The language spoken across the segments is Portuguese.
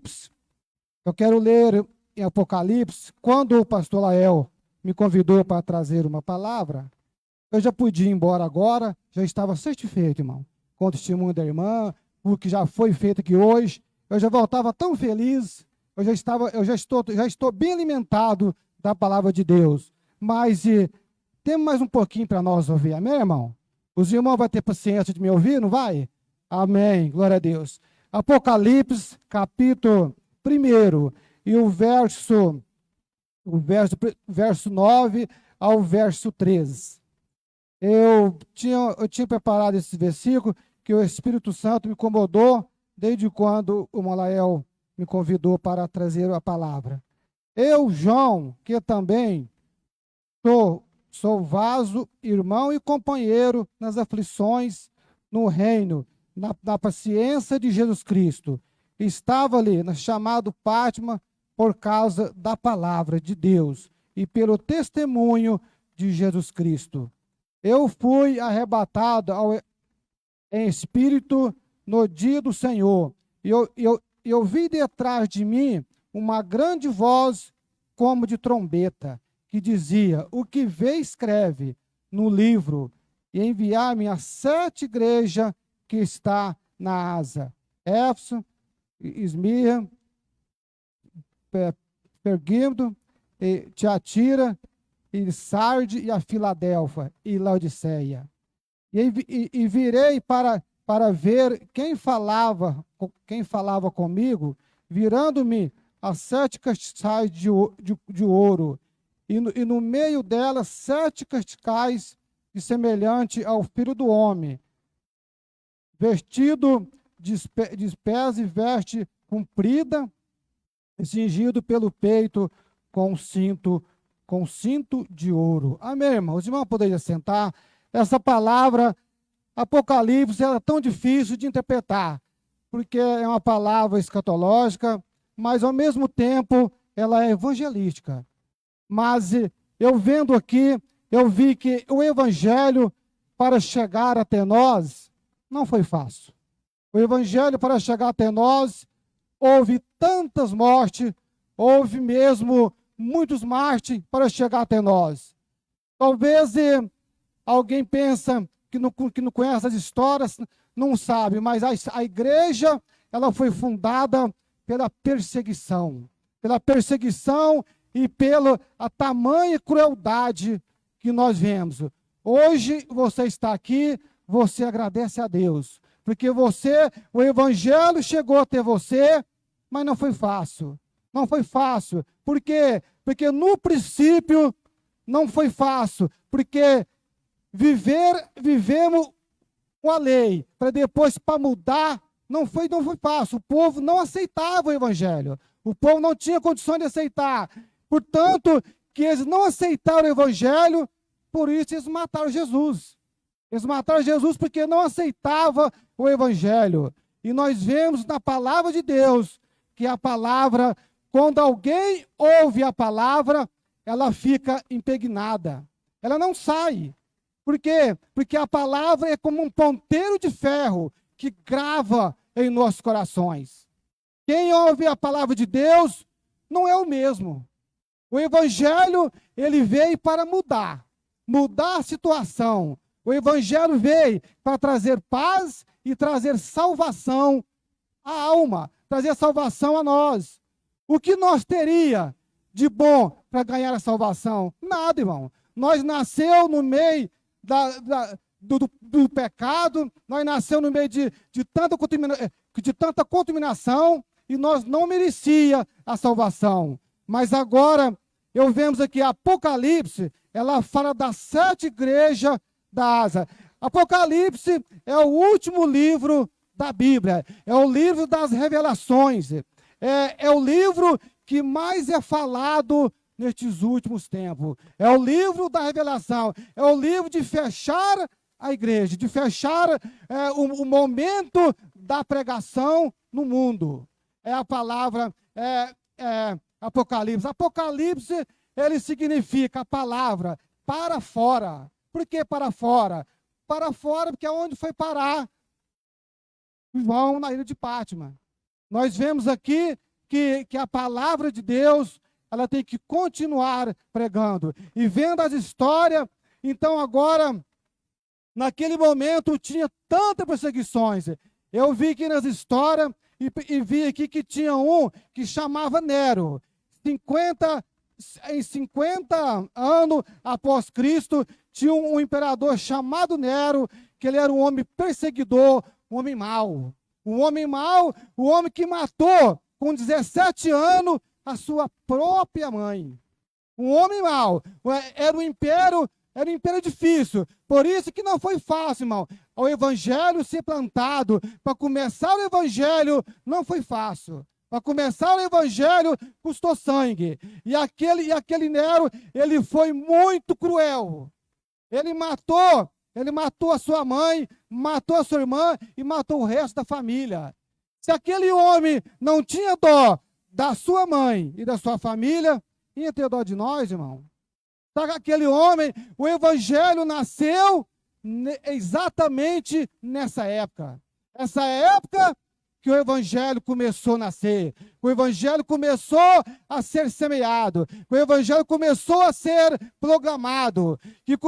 Apocalipse. Eu quero ler em Apocalipse. Quando o pastor Lael me convidou para trazer uma palavra, eu já podia ir embora agora, já estava satisfeito, irmão, com o testemunho da irmã, o que já foi feito aqui hoje. Eu já voltava tão feliz, já estou bem alimentado da palavra de Deus. Mas temos mais um pouquinho para nós ouvir, amém, irmão? Os irmãos vão ter paciência de me ouvir, não vai? Amém, glória a Deus. Apocalipse, capítulo 1, e o verso 9 ao verso 13. Eu tinha preparado esse versículo, que o Espírito Santo me incomodou desde quando o Molael me convidou para trazer a palavra. Eu, João, que também sou vaso, irmão e companheiro nas aflições, no reino, na paciência de Jesus Cristo. Estava ali, chamado Pátima, por causa da palavra de Deus e pelo testemunho de Jesus Cristo. Eu fui arrebatado em espírito no dia do Senhor. Eu vi detrás de mim uma grande voz como de trombeta, que dizia: o que vê, escreve no livro, e enviar-me a 7 igrejas que está na Ásia: Éfeso, Esmirna, Pergamo, Tiatira, e Sarde, e a Filadélfia, e Laodiceia. E virei para ver quem falava comigo, virando-me as 7 castiçais de ouro, e no meio delas 7 castiçais semelhante ao filho do homem, vestido de pés e veste comprida, cingido pelo peito com cinto de ouro. Amém, irmãos? Os irmãos poderiam sentar. Essa palavra, Apocalipse, é tão difícil de interpretar, porque é uma palavra escatológica, mas ao mesmo tempo ela é evangelística. Mas eu vendo aqui, eu vi que o evangelho, para chegar até nós, não foi fácil. O evangelho, para chegar até nós, houve tantas mortes, houve mesmo muitos mártires para chegar até nós. Talvez alguém pensa que não conhece as histórias, não sabe, mas a igreja, ela foi fundada pela perseguição e pela a tamanha crueldade que nós vemos. Hoje você está aqui, você agradece a Deus, porque o evangelho chegou até você, mas não foi fácil. Não foi fácil. Por quê? Porque no princípio não foi fácil, porque vivemos com a lei, para depois, para mudar, não foi fácil. O povo não aceitava o evangelho. O povo não tinha condições de aceitar. Portanto, que eles não aceitaram o evangelho, por isso eles mataram Jesus. Eles mataram Jesus porque não aceitavam o evangelho. E nós vemos na palavra de Deus que a palavra, quando alguém ouve a palavra, ela fica impregnada. Ela não sai. Por quê? Porque a palavra é como um ponteiro de ferro que grava em nossos corações. Quem ouve a palavra de Deus não é o mesmo. O evangelho, ele veio para mudar a situação. O evangelho veio para trazer paz e trazer salvação à alma, trazer salvação a nós. O que nós teria de bom para ganhar a salvação? Nada, irmão. Nós nasceu no meio do pecado, nós nasceu no meio de tanta contaminação, e nós não merecia a salvação. Mas agora, vemos aqui Apocalipse, ela fala das 7 igrejas da Ásia. Apocalipse é o último livro da Bíblia, é o livro das revelações, é o livro que mais é falado nestes últimos tempos. É o livro da revelação, é o livro de fechar a igreja, de fechar o momento da pregação no mundo. É a palavra Apocalipse. Apocalipse, ele significa a palavra para fora. Por que para fora? Para fora porque é onde foi parar João na ilha de Pátima. Nós vemos aqui que a palavra de Deus, ela tem que continuar pregando. E vendo as histórias, então agora, naquele momento, tinha tantas perseguições. Eu vi aqui nas histórias, e vi aqui que tinha um que chamava Nero. Em 50 anos após Cristo, tinha um imperador chamado Nero, que ele era um homem perseguidor, um homem mau. Um homem mau, um homem que matou com 17 anos a sua própria mãe. Um homem mau. Era um império difícil. Por isso que não foi fácil, irmão. O evangelho ser plantado, para começar o evangelho, não foi fácil. Para começar o evangelho, custou sangue. E aquele Nero, ele foi muito cruel. Ele matou a sua mãe, matou a sua irmã e matou o resto da família. Se aquele homem não tinha dó da sua mãe e da sua família, ia ter dó de nós, irmão. Sabe, aquele homem, o evangelho nasceu exatamente nessa época. Essa época que o evangelho começou a nascer, o evangelho começou a ser semeado, o evangelho começou a ser programado, que o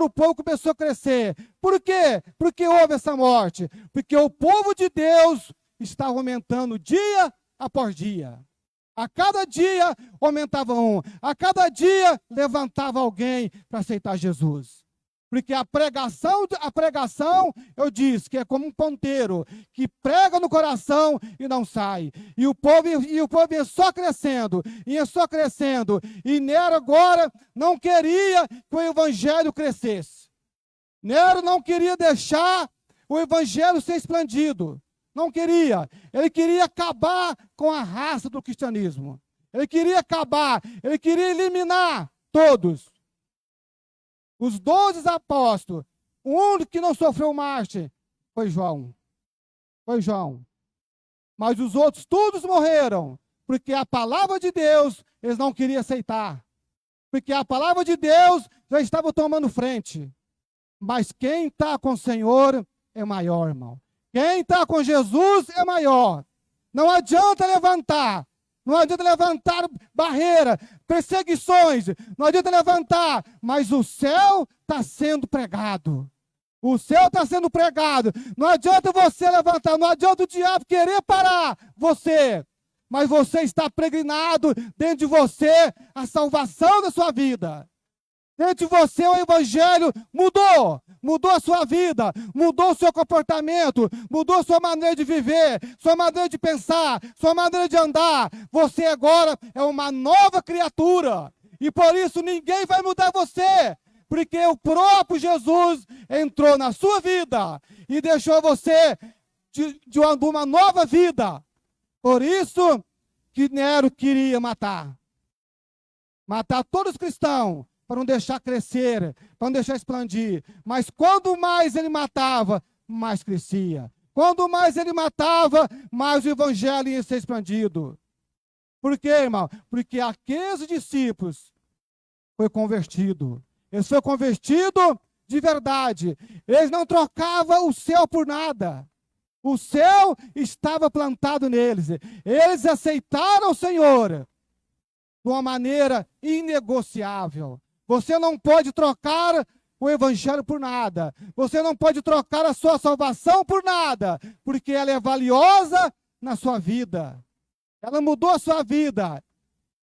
povo começou a crescer. Por quê? Porque houve essa morte. Porque o povo de Deus estava aumentando dia após dia. A cada dia aumentava um, a cada dia levantava alguém para aceitar Jesus. Porque a pregação, eu disse, que é como um ponteiro, que prega no coração e não sai. E o povo ia só crescendo, E Nero agora não queria que o evangelho crescesse. Nero não queria deixar o evangelho ser expandido. Não queria. Ele queria acabar com a raça do cristianismo. Ele queria eliminar todos. Os 12 apóstolos, o único que não sofreu mártir foi João. Mas os outros todos morreram, porque a palavra de Deus eles não queriam aceitar. Porque a palavra de Deus já estava tomando frente. Mas quem está com o Senhor é maior, irmão. Quem está com Jesus é maior. Não adianta levantar barreira, perseguições, não adianta levantar, mas o céu está sendo pregado. O céu está sendo pregado. Não adianta você levantar, não adianta o diabo querer parar você, mas você está pregnado dentro de você a salvação da sua vida. Dentro de você o evangelho mudou a sua vida, mudou o seu comportamento, mudou a sua maneira de viver, sua maneira de pensar, sua maneira de andar. Você agora é uma nova criatura e por isso ninguém vai mudar você, porque o próprio Jesus entrou na sua vida e deixou você de uma nova vida. Por isso que Nero queria matar todos os cristãos, para não deixar crescer, para não deixar expandir. Mas quando mais ele matava, mais crescia. Quando mais ele matava, mais o evangelho ia ser expandido. Por quê, irmão? Porque aqueles discípulos foi convertido. Eles foram convertidos de verdade. Eles não trocavam o céu por nada. O céu estava plantado neles. Eles aceitaram o Senhor de uma maneira inegociável. Você não pode trocar o evangelho por nada. Você não pode trocar a sua salvação por nada, porque ela é valiosa na sua vida. Ela mudou a sua vida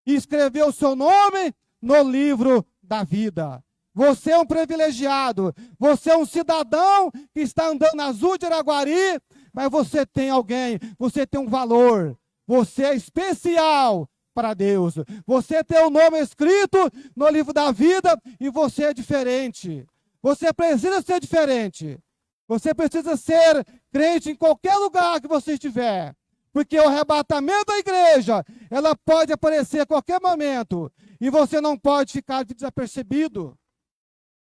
e escreveu o seu nome no livro da vida. Você é um privilegiado. Você é um cidadão que está andando nas ruas de Araguari, mas você tem alguém, você tem um valor. Você é especial para Deus. Você tem o nome escrito no livro da vida e você é diferente. Você precisa ser diferente. Você precisa ser crente em qualquer lugar que você estiver. Porque o arrebatamento da igreja, ela pode aparecer a qualquer momento e você não pode ficar desapercebido.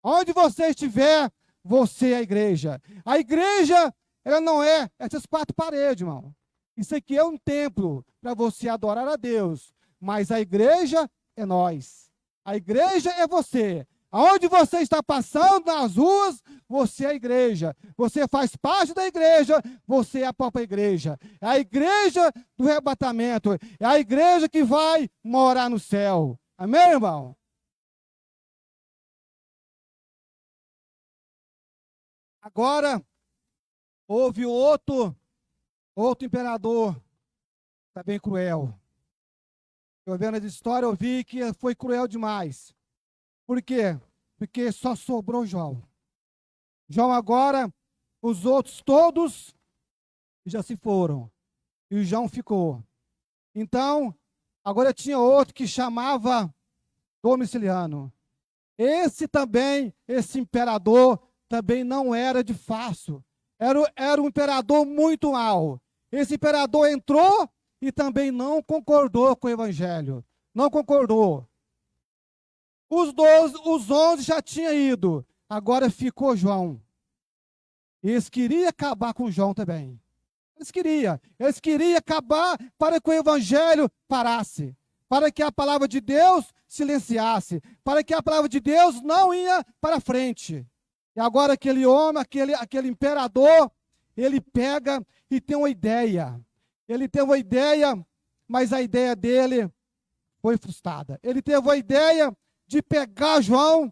Onde você estiver, você é a igreja. A igreja, ela não é essas 4 paredes, irmão. Isso aqui é um templo para você adorar a Deus. Mas a igreja é nós. A igreja é você. Aonde você está passando nas ruas, você é a igreja. Você faz parte da igreja, você é a própria igreja. É a igreja do arrebatamento. É a igreja que vai morar no céu. Amém, irmão? Agora, houve outro imperador, também cruel. Eu vendo essa história, eu vi que foi cruel demais. Por quê? Porque só sobrou João. João agora, os outros todos já se foram. E o João ficou. Então, agora tinha outro que chamava Domiciliano. Esse imperador, também não era de fácil. Era um imperador muito mau. Esse imperador entrou e também não concordou com o evangelho. Não concordou. Os 11 já tinham ido. Agora ficou João. Eles queriam acabar com João também. Eles queriam acabar para que o evangelho parasse, para que a palavra de Deus silenciasse, para que a palavra de Deus não ia para frente. E agora aquele homem, aquele imperador, ele pega e tem uma ideia. Ele teve uma ideia, mas a ideia dele foi frustrada. Ele teve a ideia de pegar João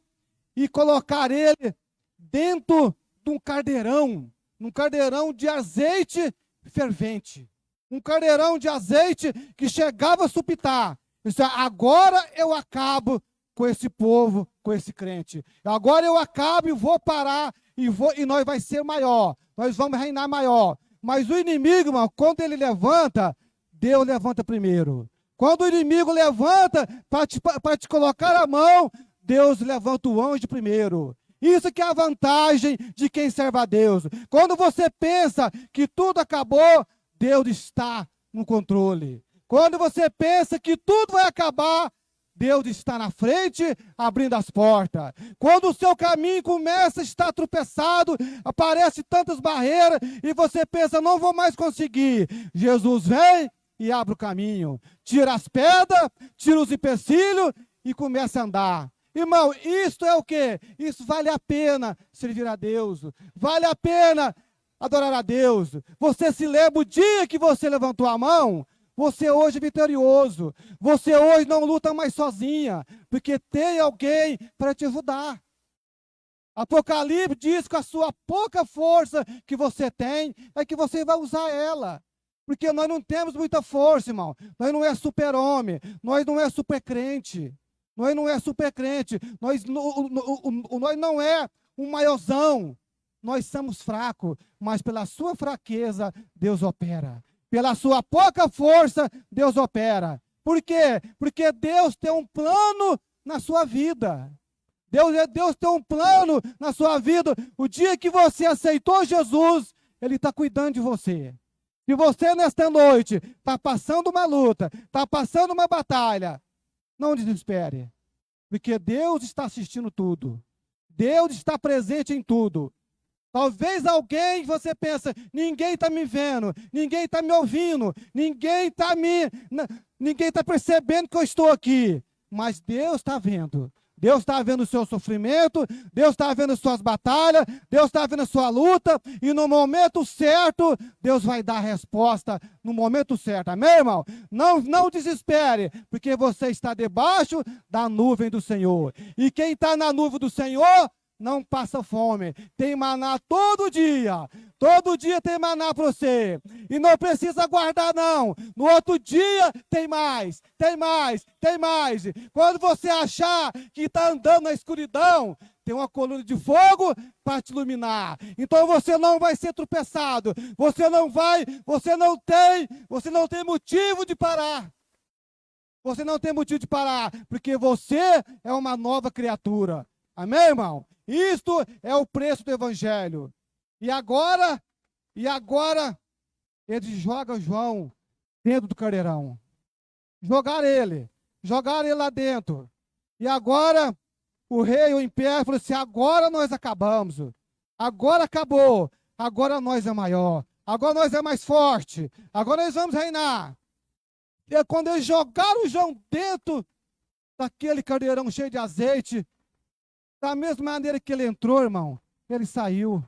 e colocar ele dentro de um caldeirão de azeite fervente. Um caldeirão de azeite que chegava a supitar. Isso, agora eu acabo com esse povo, com esse crente. Agora eu acabo e vou parar e nós vai ser maior. Nós vamos reinar maior. Mas o inimigo, irmão, quando ele levanta, Deus levanta primeiro. Quando o inimigo levanta para te colocar a mão, Deus levanta o anjo primeiro. Isso que é a vantagem de quem serve a Deus. Quando você pensa que tudo acabou, Deus está no controle. Quando você pensa que tudo vai acabar, Deus está na frente, abrindo as portas. Quando o seu caminho começa a estar tropeçado, aparecem tantas barreiras, e você pensa, não vou mais conseguir. Jesus vem e abre o caminho. Tira as pedras, tira os empecilhos e começa a andar. Irmão, isto é o quê? Isso vale a pena servir a Deus. Vale a pena adorar a Deus. Você se lembra o dia que você levantou a mão? Você hoje é vitorioso. Você hoje não luta mais sozinha, porque tem alguém para te ajudar. Apocalipse diz que a sua pouca força que você tem é que você vai usar ela. Porque nós não temos muita força, irmão. Nós não é super-homem, nós não é super-crente. Nós não é super-crente, nós não é um maiorzão. Nós somos fracos, mas pela sua fraqueza, Deus opera. Pela sua pouca força, Deus opera. Por quê? Porque Deus tem um plano na sua vida. Deus tem um plano na sua vida. O dia que você aceitou Jesus, Ele está cuidando de você. Se você nesta noite está passando uma luta, está passando uma batalha, não desespere, porque Deus está assistindo tudo. Deus está presente em tudo. Talvez alguém, você pensa, ninguém está me vendo, ninguém está me ouvindo, ninguém está percebendo que eu estou aqui. Mas Deus está vendo. Deus está vendo o seu sofrimento, Deus está vendo as suas batalhas, Deus está vendo a sua luta, e no momento certo, Deus vai dar a resposta no momento certo. Amém, irmão? Não desespere, porque você está debaixo da nuvem do Senhor. E quem está na nuvem do Senhor, não passa fome. Tem maná todo dia. Todo dia tem maná para você. E não precisa guardar, não. No outro dia tem mais, tem mais, tem mais. Quando você achar que está andando na escuridão, tem uma coluna de fogo para te iluminar. Então você não vai ser tropeçado. Você não tem motivo de parar. Você não tem motivo de parar, porque você é uma nova criatura. Amém, irmão? Isto é o preço do evangelho. E agora, eles jogam João dentro do caldeirão. Jogaram ele lá dentro. E agora, o rei, o império, falou assim, agora nós acabamos. Agora acabou. Agora nós é maior. Agora nós é mais forte. Agora nós vamos reinar. E quando eles jogaram João dentro daquele caldeirão cheio de azeite, Da mesma maneira que ele entrou, irmão, ele saiu.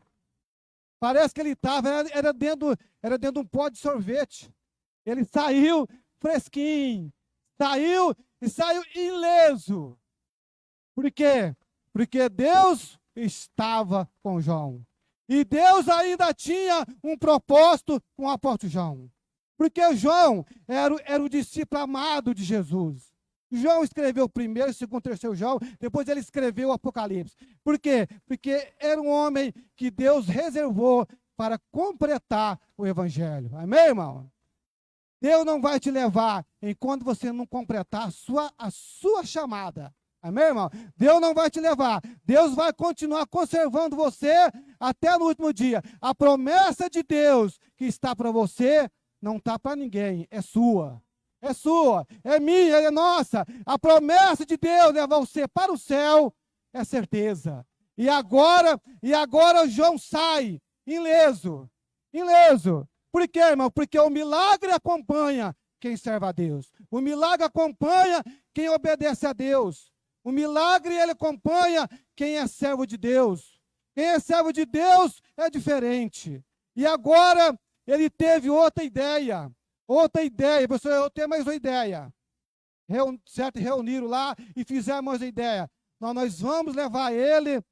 Parece que ele estava, era dentro de um pó de sorvete. Ele saiu fresquinho, saiu ileso. Por quê? Porque Deus estava com João. E Deus ainda tinha um propósito com o apóstolo João. Porque João era o discípulo amado de Jesus. João escreveu o primeiro, segundo, terceiro João, depois ele escreveu o Apocalipse. Por quê? Porque era um homem que Deus reservou para completar o evangelho. Amém, irmão? Deus não vai te levar enquanto você não completar a sua chamada. Amém, irmão? Deus não vai te levar. Deus vai continuar conservando você até no último dia. A promessa de Deus que está para você não está para ninguém, é sua. É sua, é minha, é nossa. A promessa de Deus levar você para o céu é certeza. E agora João sai ileso. Por quê, irmão? Porque o milagre acompanha quem serve a Deus. O milagre acompanha quem obedece a Deus. O milagre, ele acompanha quem é servo de Deus. Quem é servo de Deus é diferente. E agora ele teve outra ideia. Pessoal, eu tenho mais uma ideia. Reuniram lá e fizeram mais uma ideia. Nós vamos levar ele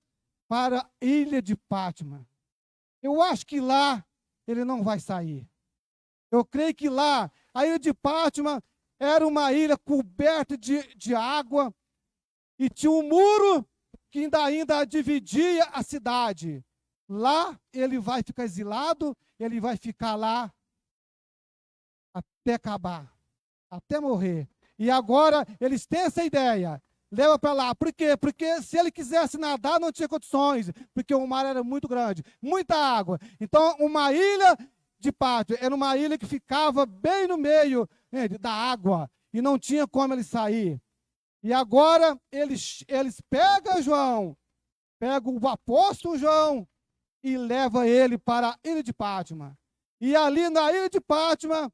para a ilha de Pátmos. Eu acho que lá ele não vai sair. Eu creio que lá, a ilha de Pátmos era uma ilha coberta de água e tinha um muro que ainda dividia a cidade. Lá ele vai ficar exilado, ele vai ficar lá até acabar, até morrer. E agora eles têm essa ideia, leva para lá. Por quê? Porque se ele quisesse nadar, não tinha condições, porque o mar era muito grande, muita água. Então, uma ilha de Pátmos era uma ilha que ficava bem no meio da água, e não tinha como ele sair. E agora eles pegam João, pegam o apóstolo João, e leva ele para a ilha de Pátmos. E ali na ilha de Pátmos,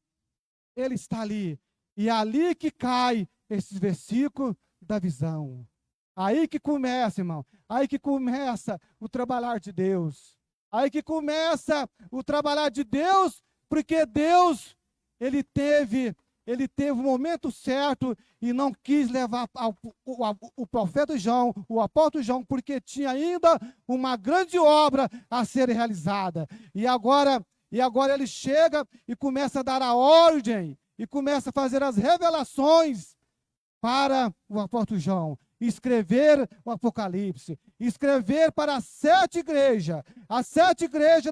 ele está ali. E é ali que cai esses versículos da visão. Aí que começa, irmão. Aí que começa o trabalhar de Deus. Aí que começa o trabalhar de Deus, porque Deus, ele teve o momento certo e não quis levar o profeta João, o apóstolo João, porque tinha ainda uma grande obra a ser realizada. E agora ele chega e começa a dar a ordem, e começa a fazer as revelações para o apóstolo João, escrever o Apocalipse, escrever para as 7 igrejas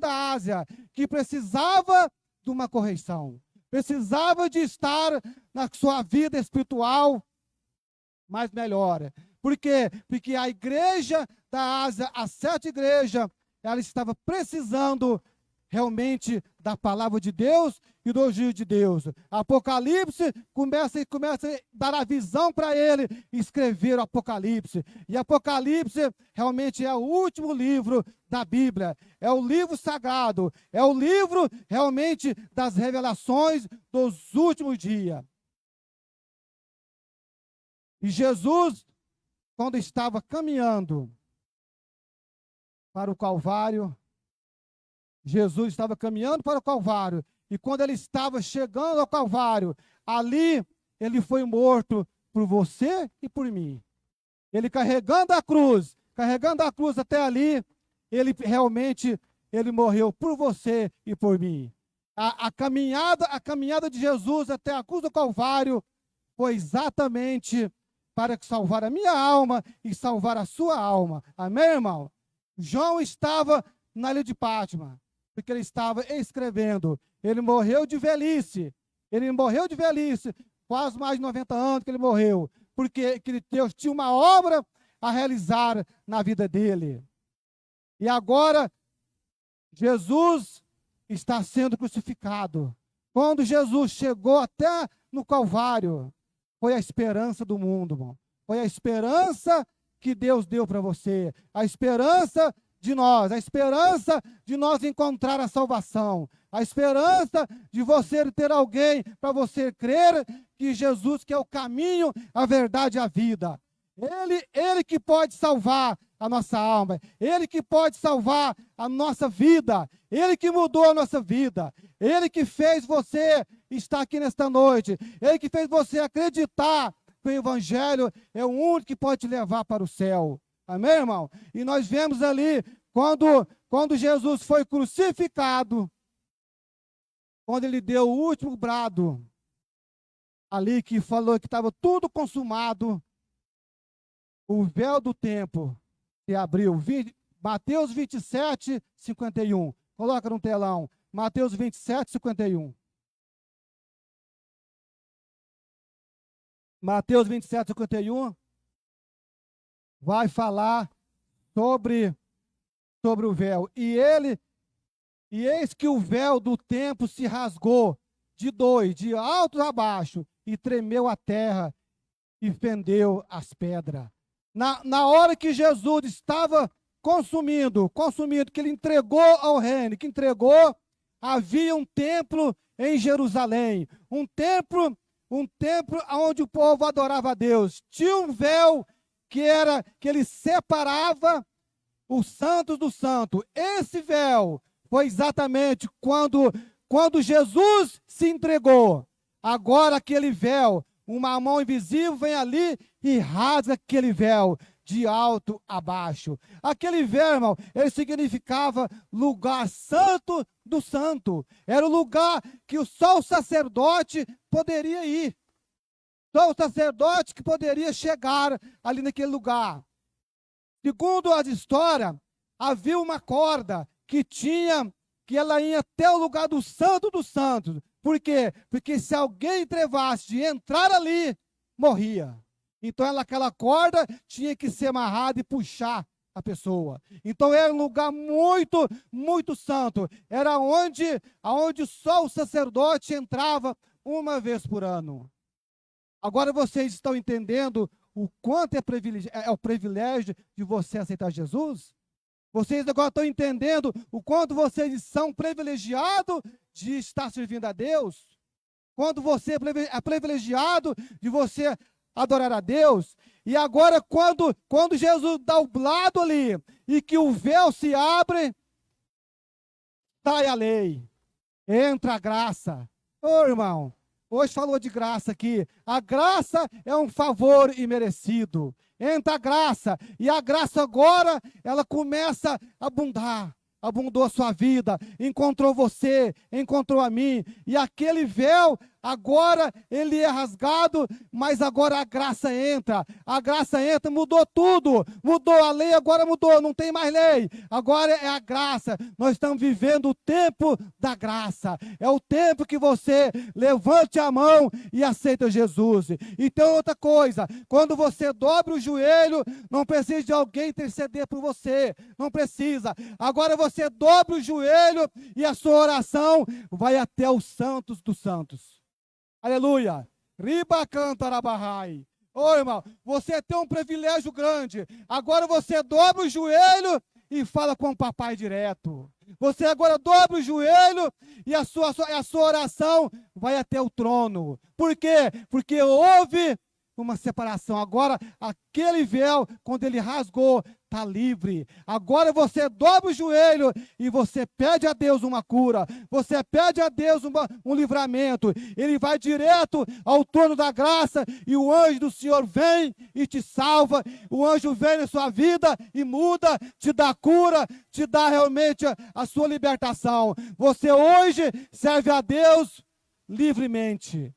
da Ásia, que precisava de uma correção, precisava de estar na sua vida espiritual mais melhor. Por quê? Porque a igreja da Ásia, as 7 igrejas, ela estava precisando realmente da palavra de Deus e do juízo de Deus. Apocalipse começa a dar a visão para ele, escrever o Apocalipse. E Apocalipse realmente é o último livro da Bíblia, é o livro sagrado, é o livro realmente das revelações dos últimos dias. E Jesus, quando estava caminhando para o Calvário, Jesus estava caminhando para o Calvário, e quando ele estava chegando ao Calvário, ali ele foi morto por você e por mim. Ele carregando a cruz até ali, ele realmente morreu por você e por mim. A caminhada de Jesus até a cruz do Calvário foi exatamente para salvar a minha alma e salvar a sua alma. Amém, irmão? João estava na ilha de Pátmos, porque ele estava escrevendo. Ele morreu de velhice. Quase mais de 90 anos que ele morreu, porque Deus tinha uma obra a realizar na vida dele. E agora, Jesus está sendo crucificado. Quando Jesus chegou até no Calvário, foi a esperança do mundo, irmão. Foi a esperança que Deus deu para você. A esperança de nós, encontrar a salvação, a esperança de você ter alguém para você crer que Jesus, que é o caminho, a verdade e a vida. Ele que pode salvar a nossa alma, Ele que pode salvar a nossa vida, Ele que mudou a nossa vida, Ele que fez você estar aqui nesta noite, Ele que fez você acreditar que o Evangelho é o único que pode te levar para o céu. Amém, irmão? E nós vemos ali, quando Jesus foi crucificado, quando ele deu o último brado, ali que falou que estava tudo consumado, o véu do templo se abriu. Mateus 27, 51. Coloca no telão. Mateus 27, 51. Mateus 27, 51 vai falar sobre o véu. E eis que o véu do templo se rasgou de alto a baixo, e tremeu a terra e fendeu as pedras. Na hora que Jesus estava consumindo, que ele entregou ao reino, que entregou, havia um templo em Jerusalém, um templo onde o povo adorava a Deus. Tinha um véu que ele separava os santos do santo. Esse véu foi exatamente quando Jesus se entregou. Agora aquele véu, uma mão invisível vem ali e rasga aquele véu de alto a baixo. Aquele véu, irmão, ele significava lugar santo do santo. Era o lugar que só o sacerdote poderia ir. Só o sacerdote que poderia chegar ali naquele lugar. Segundo as histórias, havia uma corda que ela ia até o lugar do santo dos santos. Por quê? Porque se alguém trevasse de entrar ali, morria. Então aquela corda tinha que ser amarrada e puxar a pessoa. Então era um lugar muito, muito santo. Era onde só o sacerdote entrava uma vez por ano. Agora vocês estão entendendo o quanto é o privilégio de você aceitar Jesus? Vocês agora estão entendendo o quanto vocês são privilegiados de estar servindo a Deus? Quando você é privilegiado de você adorar a Deus? E agora, quando Jesus dá o lado ali, e que o véu se abre, sai a lei, entra a graça. Ô irmão, hoje falou de graça aqui. A graça é um favor imerecido. Entra a graça, e a graça agora, ela começa a abundar. Abundou a sua vida, encontrou você, encontrou a mim, e aquele véu, agora ele é rasgado, mas agora a graça entra, mudou tudo, mudou a lei, agora mudou, não tem mais lei, agora é a graça. Nós estamos vivendo o tempo da graça, é o tempo que você levante a mão e aceita Jesus. Então outra coisa, quando você dobra o joelho, não precisa de alguém interceder por você, não precisa, agora você dobra o joelho e a sua oração vai até os santos dos santos. Aleluia. Riba cantarabahai. Ô irmão, você tem um privilégio grande. Agora você dobra o joelho e fala com o papai direto. Você agora dobra o joelho e a sua oração vai até o trono. Por quê? Porque houve uma separação. Agora, aquele véu, quando ele rasgou, está livre. Agora você dobra o joelho e você pede a Deus uma cura. Você pede a Deus um livramento. Ele vai direto ao trono da graça e o anjo do Senhor vem e te salva. O anjo vem na sua vida e muda, te dá cura, te dá realmente a sua libertação. Você hoje serve a Deus livremente.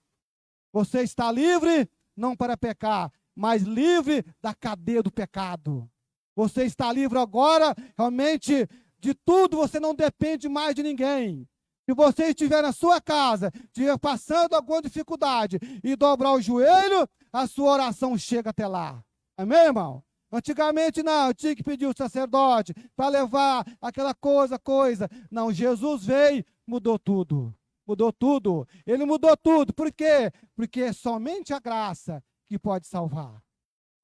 Você está livre não para pecar, mas livre da cadeia do pecado. Você está livre agora, realmente, de tudo, você não depende mais de ninguém. Se você estiver na sua casa, estiver passando alguma dificuldade e dobrar o joelho, a sua oração chega até lá. Amém, irmão? Antigamente não, tinha que pedir o sacerdote para levar aquela coisa. Não, Jesus veio, mudou tudo. Mudou tudo. Ele mudou tudo. Por quê? Porque é somente a graça que pode salvar.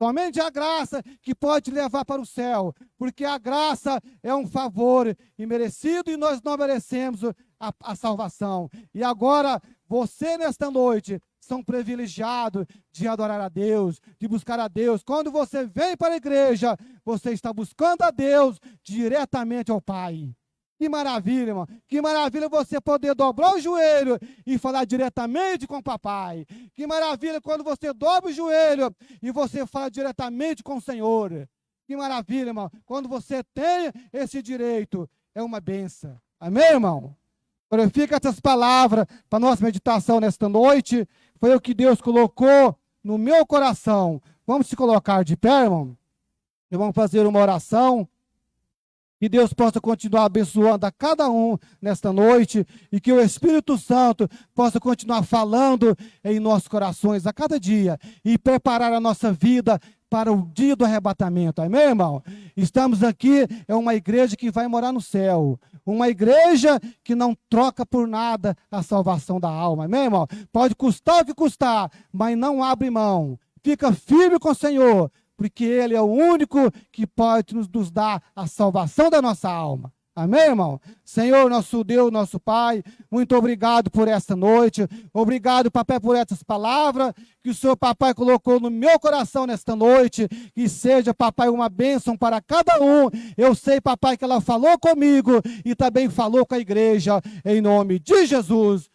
Somente a graça que pode levar para o céu. Porque a graça é um favor imerecido e nós não merecemos a salvação. E agora, você nesta noite, são privilegiados de adorar a Deus, de buscar a Deus. Quando você vem para a igreja, você está buscando a Deus diretamente ao Pai. Que maravilha, irmão. Que maravilha você poder dobrar o joelho e falar diretamente com o papai. Que maravilha quando você dobra o joelho e você fala diretamente com o Senhor. Que maravilha, irmão. Quando você tem esse direito, é uma bênção. Amém, irmão? Glorifica essas palavras para nossa meditação nesta noite. Foi o que Deus colocou no meu coração. Vamos se colocar de pé, irmão? E vamos fazer uma oração. Que Deus possa continuar abençoando a cada um nesta noite e que o Espírito Santo possa continuar falando em nossos corações a cada dia e preparar a nossa vida para o dia do arrebatamento. Amém, irmão? Estamos aqui, é uma igreja que vai morar no céu. Uma igreja que não troca por nada a salvação da alma. Amém, irmão? Pode custar o que custar, mas não abre mão. Fica firme com o Senhor, porque Ele é o único que pode nos dar a salvação da nossa alma. Amém, irmão? Senhor, nosso Deus, nosso Pai, muito obrigado por esta noite. Obrigado, papai, por essas palavras que o Senhor, papai, colocou no meu coração nesta noite. Que seja, papai, uma bênção para cada um. Eu sei, papai, que ela falou comigo e também falou com a igreja. Em nome de Jesus.